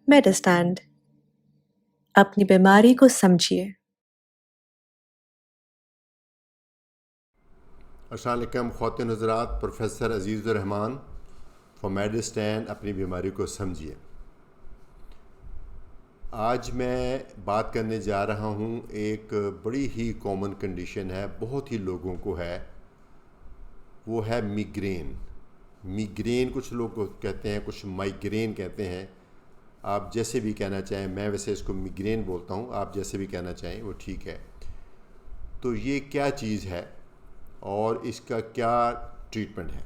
میڈسٹینڈ اپنی بیماری کو سمجھیے۔ السلام علیکم خواتین حضرات، پروفیسر عزیز الرحمان فرام میڈسٹینڈ اپنی بیماری کو سمجھیے۔ آج میں بات کرنے جا رہا ہوں، ایک بڑی ہی کامن کنڈیشن ہے، بہت ہی لوگوں کو ہے، وہ ہے میگرین۔ میگرین کچھ لوگ کہتے ہیں، کچھ مائگرین کہتے ہیں، آپ جیسے بھی کہنا چاہیں، میں ویسے اس کو میگرین بولتا ہوں، آپ جیسے بھی کہنا چاہیں وہ ٹھیک ہے۔ تو یہ کیا چیز ہے اور اس کا کیا ٹریٹمنٹ ہے؟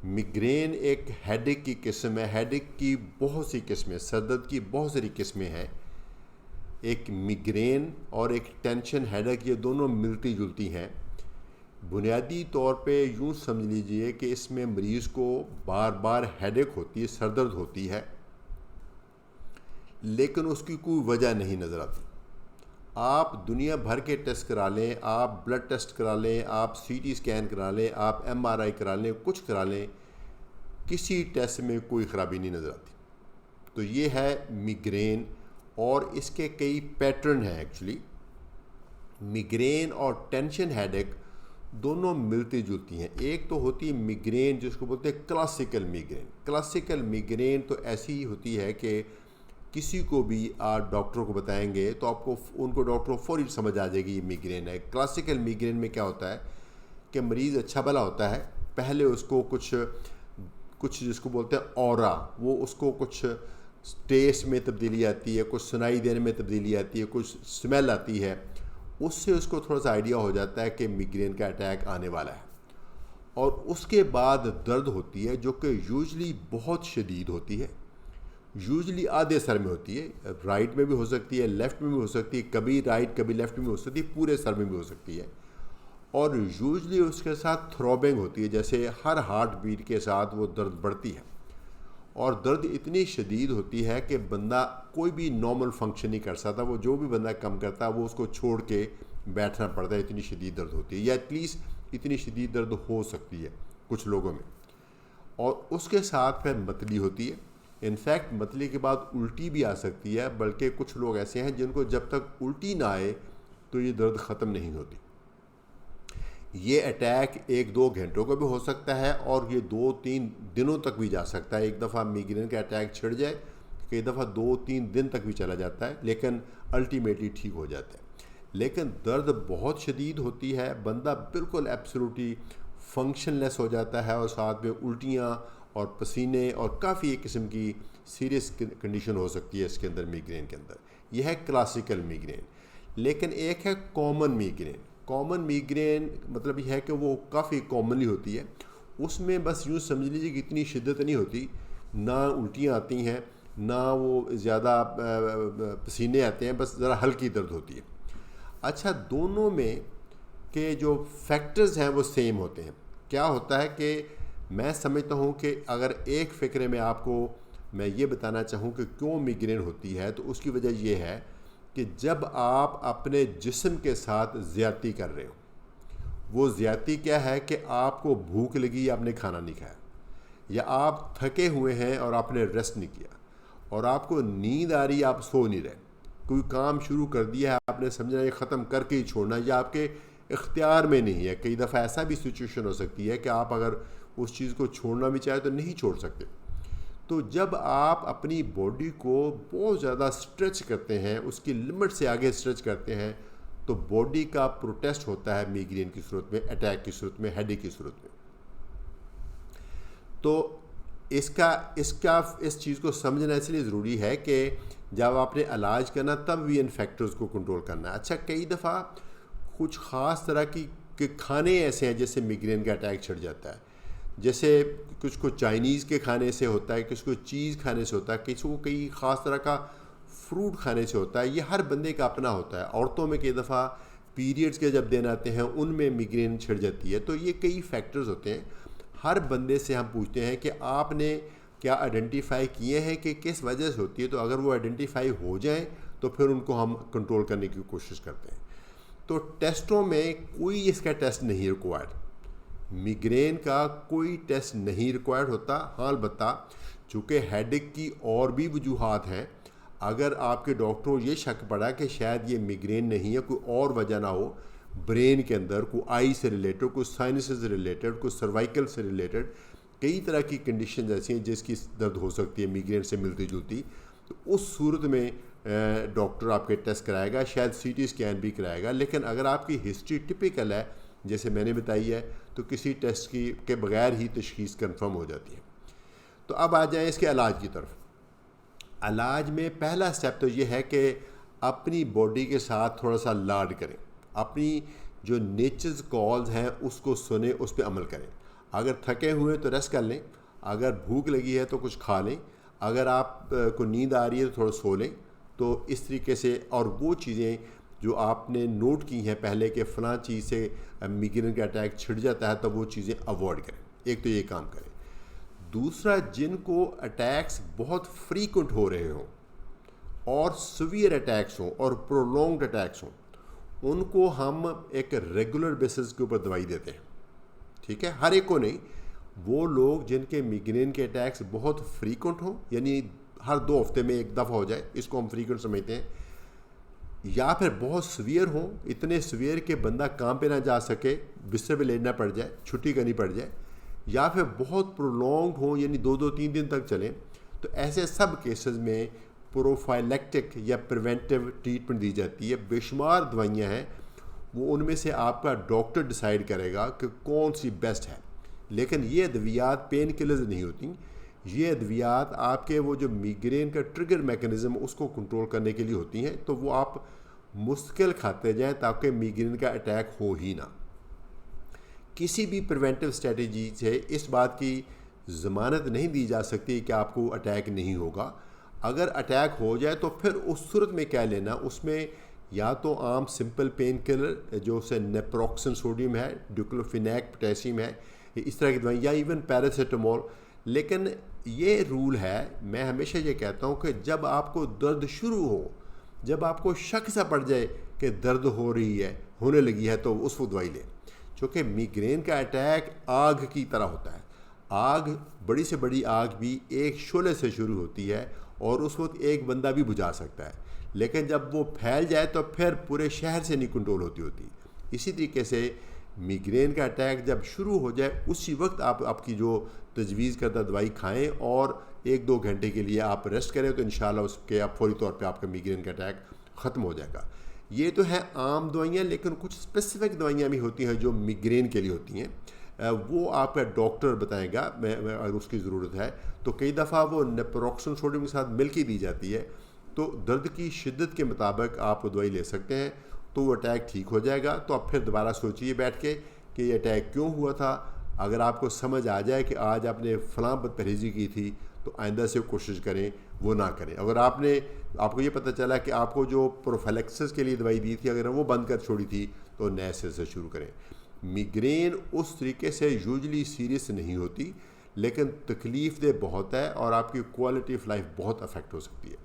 میگرین ایک ہیڈیک کی قسم ہے۔ ہیڈیک کی بہت سی قسمیں، سر درد کی بہت ساری قسمیں ہیں۔ ایک میگرین اور ایک ٹینشن ہیڈیک، یہ دونوں ملتی جلتی ہیں۔ بنیادی طور پہ یوں سمجھ لیجئے کہ اس میں مریض کو بار بار ہیڈیک ہوتی ہے، سر درد ہوتی ہے، لیکن اس کی کوئی وجہ نہیں نظر آتی۔ آپ دنیا بھر کے ٹیسٹ کرا لیں، آپ بلڈ ٹیسٹ کرا لیں، آپ سی ٹی اسکین کرا لیں، آپ ایم آر آئی کرا لیں، کچھ کرا لیں، کسی ٹیسٹ میں کوئی خرابی نہیں نظر آتی۔ تو یہ ہے میگرین، اور اس کے کئی پیٹرن ہیں۔ ایکچولی میگرین اور ٹینشن ہیڈیک دونوں ملتی جلتی ہیں۔ ایک تو ہوتی ہے میگرین جس کو بولتے ہیں کلاسیکل میگرین۔ کلاسیکل میگرین تو ایسی ہوتی ہے کہ کسی کو بھی آپ ڈاکٹر کو بتائیں گے تو آپ کو ان کو ڈاکٹر کو فوری سمجھ آ جائے گی یہ میگرین ہے۔ کلاسیکل میگرین میں کیا ہوتا ہے کہ مریض اچھا بھلا ہوتا ہے، پہلے اس کو کچھ جس کو بولتے ہیں اورا، وہ اس کو کچھ ٹیسٹ میں تبدیلی آتی ہے، کچھ سنائی دینے میں تبدیلی آتی ہے، کچھ اسمیل آتی ہے، اس سے اس کو تھوڑا سا آئیڈیا ہو جاتا ہے کہ میگرین کا اٹیک آنے والا ہے۔ اور اس کے بعد درد ہوتی ہے جو کہ یوزلی بہت شدید ہوتی ہے، یوزلی آدھے سر میں ہوتی ہے، رائٹ میں بھی ہو سکتی ہے، لیفٹ میں بھی ہو سکتی ہے، کبھی رائٹ کبھی لیفٹ میں بھی ہو سکتی ہے، پورے سر میں بھی ہو سکتی ہے۔ اور یوزلی اس کے ساتھ تھروبنگ ہوتی ہے، جیسے ہر ہارٹ بیٹ کے ساتھ وہ درد بڑھتی ہے، اور درد اتنی شدید ہوتی ہے کہ بندہ کوئی بھی نارمل فنکشن نہیں کر سکتا۔ وہ جو بھی بندہ کم کرتا ہے وہ اس کو چھوڑ کے بیٹھنا پڑتا ہے، اتنی شدید درد ہوتی ہے، یا ایٹ لیسٹ اتنی شدید درد ہو سکتی ہے کچھ لوگوں میں۔ اور اس کے ساتھ پھر متلی ہوتی ہے۔ انفیکٹ متلی کے بعد الٹی بھی آ سکتی ہے، بلکہ کچھ لوگ ایسے ہیں جن کو جب تک الٹی نہ آئے تو یہ درد ختم نہیں ہوتی۔ یہ اٹیک 1-2 گھنٹوں کا بھی ہو سکتا ہے، اور یہ 2-3 دنوں تک بھی جا سکتا ہے۔ ایک دفعہ میگرین کا اٹیک چھڑ جائے، کئی دفعہ 2-3 دن تک بھی چلا جاتا ہے، لیکن الٹیمیٹلی ٹھیک ہو جاتا ہے۔ لیکن درد بہت شدید ہوتی ہے، بندہ بالکل ایبسولوٹلی فنکشن لیس ہو جاتا ہے، اور ساتھ میں الٹیاں اور پسینے اور کافی ایک قسم کی سیریس کنڈیشن ہو سکتی ہے اس کے اندر، میگرین کے اندر۔ یہ ہے کلاسیکل میگرین۔ لیکن ایک ہے کامن میگرین۔ کامن میگرین مطلب یہ ہے کہ وہ کافی کامنلی ہوتی ہے، اس میں بس یوں سمجھ لیجیے کہ اتنی شدت نہیں ہوتی، نہ الٹیاں آتی ہیں، نہ وہ زیادہ پسینے آتے ہیں، بس ذرا ہلکی درد ہوتی ہے۔ اچھا، دونوں میں کے جو فیکٹرز ہیں وہ سیم ہوتے ہیں۔ کیا ہوتا ہے کہ میں سمجھتا ہوں کہ اگر ایک فکرے میں آپ کو میں یہ بتانا چاہوں کہ کیوں میگرین ہوتی ہے، تو اس کی وجہ یہ ہے کہ جب آپ اپنے جسم کے ساتھ زیادتی کر رہے ہو۔ وہ زیادتی کیا ہے کہ آپ کو بھوک لگی، آپ نے کھانا نہیں کھایا، یا آپ تھکے ہوئے ہیں اور آپ نے ریسٹ نہیں کیا، اور آپ کو نیند آ رہی، آپ سو نہیں رہے، کوئی کام شروع کر دیا ہے، آپ نے سمجھنا یہ ختم کر کے ہی چھوڑنا، یا آپ کے اختیار میں نہیں ہے۔ کئی دفعہ ایسا بھی سچویشن ہو سکتی ہے کہ آپ اگر اس چیز کو چھوڑنا بھی چاہے تو نہیں چھوڑ سکتے۔ تو جب آپ اپنی باڈی کو بہت زیادہ اسٹریچ کرتے ہیں، اس کی لمٹ سے آگے اسٹریچ کرتے ہیں، تو باڈی کا پروٹیسٹ ہوتا ہے میگرین کی صورت میں، اٹیک کی صورت میں، ہیڈیک کی صورت میں۔ تو اس چیز کو سمجھنا اس لیے ضروری ہے کہ جب آپ نے علاج کرنا تب بھی ان فیکٹرز کو کنٹرول کرنا ہے۔ اچھا، کئی دفعہ کچھ خاص طرح کے کھانے ایسے ہیں جیسے میگرین کا اٹیک چھڑ جاتا ہے، جیسے کچھ کو چائنیز کے کھانے سے ہوتا ہے، کسی کو چیز کھانے سے ہوتا ہے، کسی کو کئی خاص طرح کا فروٹ کھانے سے ہوتا ہے۔ یہ ہر بندے کا اپنا ہوتا ہے۔ عورتوں میں کئی دفعہ پیریڈز کے جب دن آتے ہیں ان میں میگرین چھڑ جاتی ہے۔ تو یہ کئی فیکٹرز ہوتے ہیں۔ ہر بندے سے ہم پوچھتے ہیں کہ آپ نے کیا آئیڈینٹیفائی کیے ہیں کہ کس وجہ سے ہوتی ہے، تو اگر وہ آئیڈینٹیفائی ہو جائیں تو پھر ان کو ہم کنٹرول کرنے کی کوشش کرتے ہیں۔ تو ٹیسٹوں میں کوئی اس کا ٹیسٹ نہیں ریکوائرڈ، میگرین کا کوئی ٹیسٹ نہیں ریکوائرڈ ہوتا. ہاں البتہ چونکہ ہیڈ ایک کی اور بھی وجوہات ہیں، اگر آپ کے ڈاکٹر کو یہ شک پڑا کہ شاید یہ میگرین نہیں ہے، کوئی اور وجہ نہ ہو، برین کے اندر کوئی آئی سے ریلیٹڈ، کوئی سائنسز سے ریلیٹڈ، کوئی سروائکل سے ریلیٹڈ، کئی طرح کی کنڈیشنز ایسی ہیں جس کی درد ہو سکتی ہے میگرین سے ملتی جلتی، تو اس صورت میں ڈاکٹر آپ کے ٹیسٹ کرائے گا، شاید سی ٹی اسکین بھی کرائے گا. لیکن اگر آپ کی ہسٹری ٹپیکل ہے جیسے میں نے بتائی ہے تو کسی ٹیسٹ کے بغیر ہی تشخیص کنفرم ہو جاتی ہے. تو اب آ جائیں اس کے علاج کی طرف. علاج میں پہلا سٹیپ تو یہ ہے کہ اپنی باڈی کے ساتھ تھوڑا سا لاڈ کریں، اپنی جو نیچرز کالز ہیں اس کو سنیں، اس پہ عمل کریں. اگر تھکے ہوئے تو ریسٹ کر لیں، اگر بھوک لگی ہے تو کچھ کھا لیں، اگر آپ کو نیند آ رہی ہے تو تھوڑا سو لیں. تو اس طریقے سے، اور وہ چیزیں جو آپ نے نوٹ کی ہیں پہلے کہ فلاں چیز سے میگرین کا اٹیک چھڑ جاتا ہے تو وہ چیزیں اوائڈ کریں. ایک تو یہ کام کریں. دوسرا، جن کو اٹیکس بہت فریکوینٹ ہو رہے ہوں اور سویئر اٹیکس ہوں اور پرولونگڈ اٹیکس ہوں، ان کو ہم ایک ریگولر بیسس کے اوپر دوائی دیتے ہیں. ٹھیک ہے، ہر ایک کو نہیں. وہ لوگ جن کے میگرین کے اٹیکس بہت فریکوینٹ ہوں، یعنی ہر 2 ہفتے میں ایک دفعہ ہو جائے، اس کو ہم فریکوینٹ سمجھتے ہیں، یا پھر بہت سویئر ہوں، اتنے سویئر کہ بندہ کام پہ نہ جا سکے، بستر پہ لیٹنا پڑ جائے، چھٹی کرنی پڑ جائے، یا پھر بہت پرولونگڈ ہوں یعنی 2-3 دن تک چلیں. تو ایسے سب کیسز میں پروفائلیکٹک یا پریونٹیو ٹریٹمنٹ دی جاتی ہے. بے شمار دوائیاں ہیں، وہ ان میں سے آپ کا ڈاکٹر ڈیسائیڈ کرے گا کہ کون سی بیسٹ ہے. لیکن یہ ادویات پین کلرز نہیں ہوتی، یہ ادویات آپ کے وہ جو میگرین کا ٹریگر میکنزم اس کو کنٹرول کرنے کے لیے ہوتی ہیں. تو وہ آپ مستقل کھاتے جائیں تاکہ میگرین کا اٹیک ہو ہی نہ. کسی بھی پریونٹیو اسٹریٹجی سے اس بات کی ضمانت نہیں دی جا سکتی کہ آپ کو اٹیک نہیں ہوگا. اگر اٹیک ہو جائے تو پھر اس صورت میں کیا لینا، اس میں یا تو عام سمپل پین کلر جو اسے نیپروکسن سوڈیم ہے، ڈیکلوفینیک پوٹیشیم ہے، اس طرح کی دوائیں، یا ایون پیراسیٹامول. لیکن یہ رول ہے، میں ہمیشہ یہ کہتا ہوں کہ جب آپ کو درد شروع ہو، جب آپ کو شک سا پڑ جائے کہ درد ہو رہی ہے، ہونے لگی ہے، تو اس وقت دوائی لیں. چونکہ میگرین کا اٹیک آگ کی طرح ہوتا ہے. آگ، بڑی سے بڑی آگ بھی ایک شعلے سے شروع ہوتی ہے اور اس وقت ایک بندہ بھی بجھا سکتا ہے، لیکن جب وہ پھیل جائے تو پھر پورے شہر سے نہیں کنٹرول ہوتی. اسی طریقے سے میگرین کا اٹیک جب شروع ہو جائے اسی وقت آپ کی جو تجویز کردہ دوائی کھائیں اور 1-2 گھنٹے کے لیے آپ ریسٹ کریں، تو انشاءاللہ اس کے آپ فوری طور پہ آپ کا میگرین کا اٹیک ختم ہو جائے گا. یہ تو ہے عام دوائیاں، لیکن کچھ اسپیسیفک دوائیاں بھی ہوتی ہیں جو میگرین کے لیے ہوتی ہیں. وہ آپ کا ڈاکٹر بتائے گا اگر اس کی ضرورت ہے. تو کئی دفعہ وہ نیپروکسن سوڈیم کے ساتھ مل کے دی جاتی ہے. تو درد کی شدت کے مطابق آپ وہ دوائی لے سکتے ہیں تو وہ اٹیک ٹھیک ہو جائے گا. تو اب پھر دوبارہ سوچیے بیٹھ کے کہ یہ اٹیک کیوں ہوا تھا. اگر آپ کو سمجھ آ جائے کہ آج آپ نے فلاں بد پرہیزی کی تھی تو آئندہ سے کوشش کریں وہ نہ کریں. اگر آپ کو یہ پتہ چلا کہ آپ کو جو پروفیلیکسس کے لیے دوائی دی تھی اگر وہ بند کر چھوڑی تھی تو نئے سر سے شروع کریں. میگرین اس طریقے سے یوزلی سیریس نہیں ہوتی، لیکن تکلیف دہ بہت ہے اور آپ کی کوالٹی آف لائف بہت افیکٹ ہو سکتی ہے.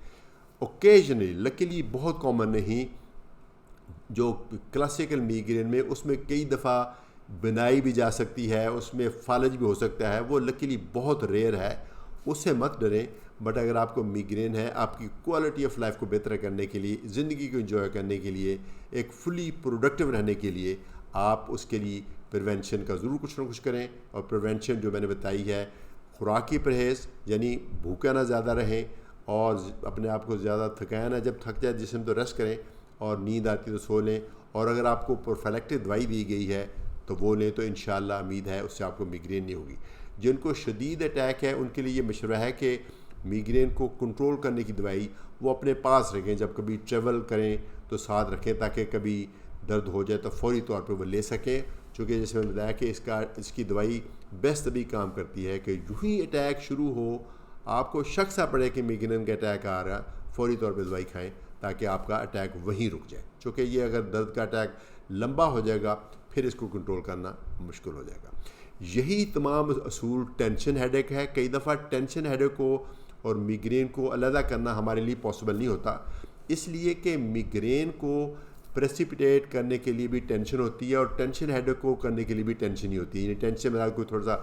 اوکیجنلی، لکیلی بہت کامن نہیں. جو کلاسیکل میگرین میں اس میں کئی دفعہ بنائی بھی جا سکتی ہے، اس میں فالج بھی ہو سکتا ہے، وہ لکیلی بہت ریئر ہے، اس سے مت ڈریں. بٹ اگر آپ کو میگرین ہے، آپ کی کوالٹی آف لائف کو بہتر کرنے کے لیے، زندگی کو انجوائے کرنے کے لیے، ایک فلی پروڈکٹیو رہنے کے لیے، آپ اس کے لیے پریونشن کا ضرور کچھ نہ کچھ کریں. اور پریونشن جو میں نے بتائی ہے، خوراکی پرہیز، یعنی بھوکا نہ زیادہ رہیں اور اپنے آپ کو زیادہ تھکایا نہ. جب تھک جائے جسم تو ریسٹ کریں، اور نیند آتی تو سو لیں. اور اگر آپ کو پروفیلیکٹک دوائی دی گئی ہے تو وہ لیں، تو انشاءاللہ امید ہے اس سے آپ کو میگرین نہیں ہوگی. جن کو شدید اٹیک ہے ان کے لیے یہ مشورہ ہے کہ میگرین کو کنٹرول کرنے کی دوائی وہ اپنے پاس رکھیں. جب کبھی ٹریول کریں تو ساتھ رکھیں تاکہ کبھی درد ہو جائے تو فوری طور پہ وہ لے سکیں. چونکہ جیسے میں نے بتایا کہ اس کی دوائی بیسٹ ابھی کام کرتی ہے کہ یوں ہی اٹیک شروع ہو، آپ کو شک سا پڑے کہ میگرین کا اٹیک آ رہا، فوری طور پہ دوائی کھائیں تاکہ آپ کا اٹیک وہیں رک جائے. چونکہ یہ اگر درد کا اٹیک لمبا ہو جائے گا پھر اس کو کنٹرول کرنا مشکل ہو جائے گا. یہی تمام اصول ٹینشن ہیڈ ایک ہے. کئی دفعہ ٹینشن ہیڈ ایک کو اور میگرین کو علیحدہ کرنا ہمارے لیے پاسبل نہیں ہوتا، اس لیے کہ میگرین کو پریسیپیٹیٹ کرنے کے لیے بھی ٹینشن ہوتی ہے، اور ٹینشن ہیڈ ایک کو کرنے کے لیے بھی ٹینشن ہی ہوتی ہے، یعنی ٹینشن میں کوئی تھوڑا سا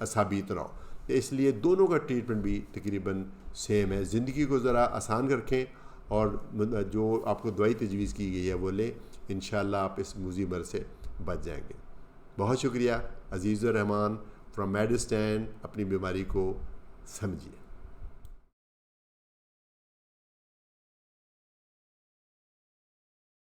اعصابی تناؤ. اس لیے دونوں کا ٹریٹمنٹ بھی تقریباً سیم ہے. زندگی کو ذرا آسان رکھیں اور جو آپ کو دوائی تجویز کی گئی ہے وہ لیں، انشاءاللہ آپ اس موذی مرض سے بچ جائیں گے. بہت شکریہ. عزیز الرحمان فرام میڈسٹین. اپنی بیماری کو سمجھیے.